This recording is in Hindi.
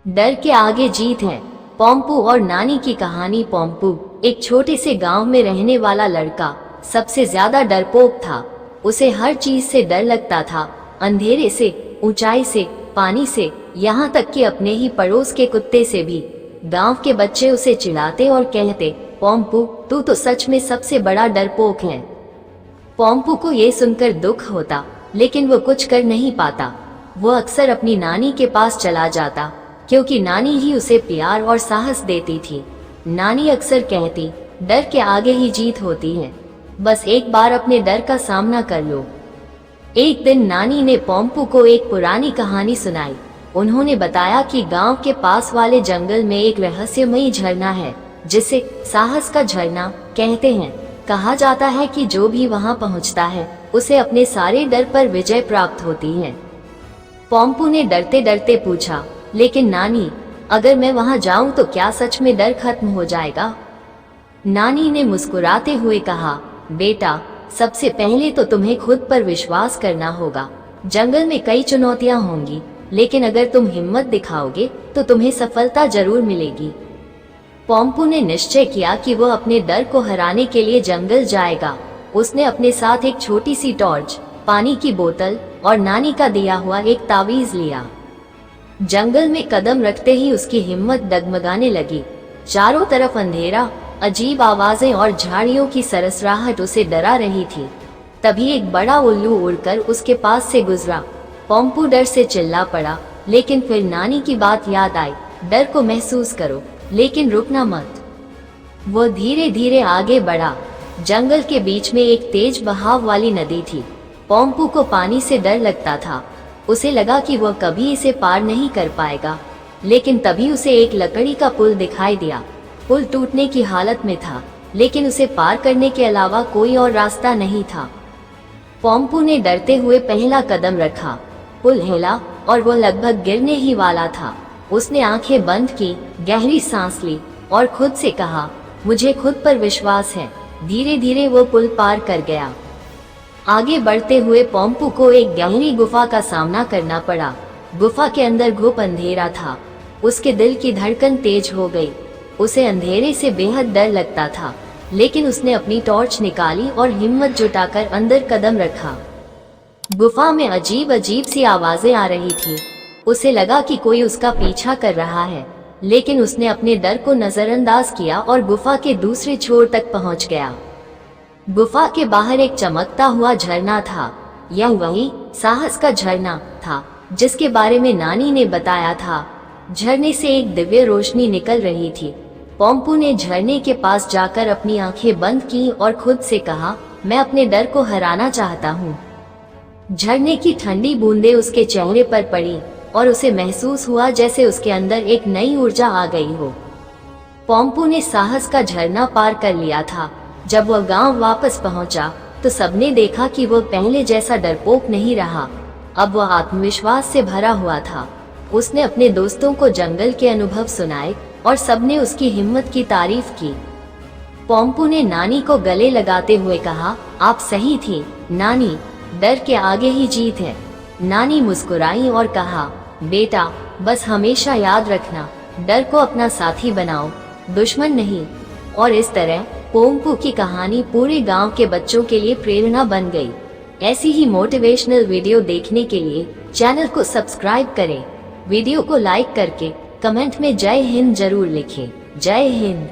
डर के आगे जीत है। पोम्पू और नानी की कहानी। पोम्पू एक छोटे से गांव में रहने वाला लड़का सबसे ज्यादा डरपोक था। उसे हर चीज से डर लगता था, अंधेरे से, ऊंचाई से, पानी से, यहाँ तक कि अपने ही पड़ोस के कुत्ते से भी। गांव के बच्चे उसे चिढ़ाते और कहते, पोम्पू तू तो सच में सबसे बड़ा डरपोक है। पोम्पू को ये सुनकर दुख होता, लेकिन वो कुछ कर नहीं पाता। वो अक्सर अपनी नानी के पास चला जाता, क्योंकि नानी ही उसे प्यार और साहस देती थी। नानी अक्सर कहती, डर के आगे ही जीत होती है, बस एक बार अपने डर का सामना कर लो। एक दिन नानी ने पोम्पू को एक पुरानी कहानी सुनाई। उन्होंने बताया कि गांव के पास वाले जंगल में एक रहस्यमयी झरना है, जिसे साहस का झरना कहते हैं। कहा जाता है कि जो भी वहां पहुंचता है, उसे अपने सारे डर पर विजय प्राप्त होती है। पोम्पू ने डरते डरते पूछा, लेकिन नानी, अगर मैं वहां जाऊं तो क्या सच में डर खत्म हो जाएगा? नानी ने मुस्कुराते हुए कहा, बेटा, सबसे पहले तो तुम्हें खुद पर विश्वास करना होगा। जंगल में कई चुनौतियां होंगी, लेकिन अगर तुम हिम्मत दिखाओगे तो तुम्हें सफलता जरूर मिलेगी। पोम्पू ने निश्चय किया कि वह अपने डर को हराने के लिए जंगल जाएगा। उसने अपने साथ एक छोटी सी टॉर्च, पानी की बोतल और नानी का दिया हुआ एक तावीज लिया। जंगल में कदम रखते ही उसकी हिम्मत डगमगाने लगी। चारों तरफ अंधेरा, अजीब आवाजें और झाड़ियों की सरसराहट उसे डरा रही थी। तभी एक बड़ा उल्लू उड़कर उसके पास से गुजरा। पोम्पू डर से चिल्ला पड़ा, लेकिन फिर नानी की बात याद आई, डर को महसूस करो, लेकिन रुकना मत। वो धीरे धीरे आगे बढ़ा। जंगल के बीच में एक तेज बहाव वाली नदी थी। पोम्पू को पानी से डर लगता था। उसे लगा कि वह कभी इसे पार नहीं कर पाएगा, लेकिन तभी उसे एक लकड़ी का पुल दिखाई दिया। पुल टूटने की हालत में था, लेकिन उसे पार करने के अलावा कोई और रास्ता नहीं था। पोम्पू ने डरते हुए पहला कदम रखा। पुल हिला और वो लगभग गिरने ही वाला था। उसने आंखें बंद की, गहरी सांस ली और खुद से कहा, मुझे खुद पर विश्वास है। धीरे धीरे वो पुल पार कर गया। आगे बढ़ते हुए पोम्पू को एक गहरी गुफा का सामना करना पड़ा। गुफा के अंदर घुप अंधेरा था। उसके दिल की धड़कन तेज हो गई। उसे अंधेरे से बेहद डर लगता था, लेकिन उसने अपनी टॉर्च निकाली और हिम्मत जुटाकर अंदर कदम रखा। गुफा में अजीब अजीब सी आवाजें आ रही थी। उसे लगा कि कोई उसका पीछा कर रहा है, लेकिन उसने अपने डर को नजरअंदाज किया और गुफा के दूसरे छोर तक पहुंच गया। गुफा के बाहर एक चमकता हुआ झरना था। यह वही साहस का झरना था जिसके बारे में नानी ने बताया था। झरने से एक दिव्य रोशनी निकल रही थी। पोम्पू ने झरने के पास जाकर अपनी आंखें बंद की और खुद से कहा, मैं अपने डर को हराना चाहता हूँ। झरने की ठंडी बूंदें उसके चेहरे पर पड़ी और उसे महसूस हुआ जैसे उसके अंदर एक नई ऊर्जा आ गई हो। पोम्पू ने साहस का झरना पार कर लिया था। जब वह गांव वापस पहुंचा तो सबने देखा कि वह पहले जैसा डरपोक नहीं रहा। अब वह आत्मविश्वास से भरा हुआ था। उसने अपने दोस्तों को जंगल के अनुभव सुनाए और सबने उसकी हिम्मत की तारीफ की। पोम्पू ने नानी को गले लगाते हुए कहा, आप सही थी नानी, डर के आगे ही जीत है। नानी मुस्कुराई और कहा, बेटा, बस हमेशा याद रखना, डर को अपना साथी बनाओ, दुश्मन नहीं। और इस तरह पोम्पू की कहानी पूरे गांव के बच्चों के लिए प्रेरणा बन गई। ऐसी ही मोटिवेशनल वीडियो देखने के लिए चैनल को सब्सक्राइब करें। वीडियो को लाइक करके कमेंट में जय हिंद जरूर लिखें। जय हिंद।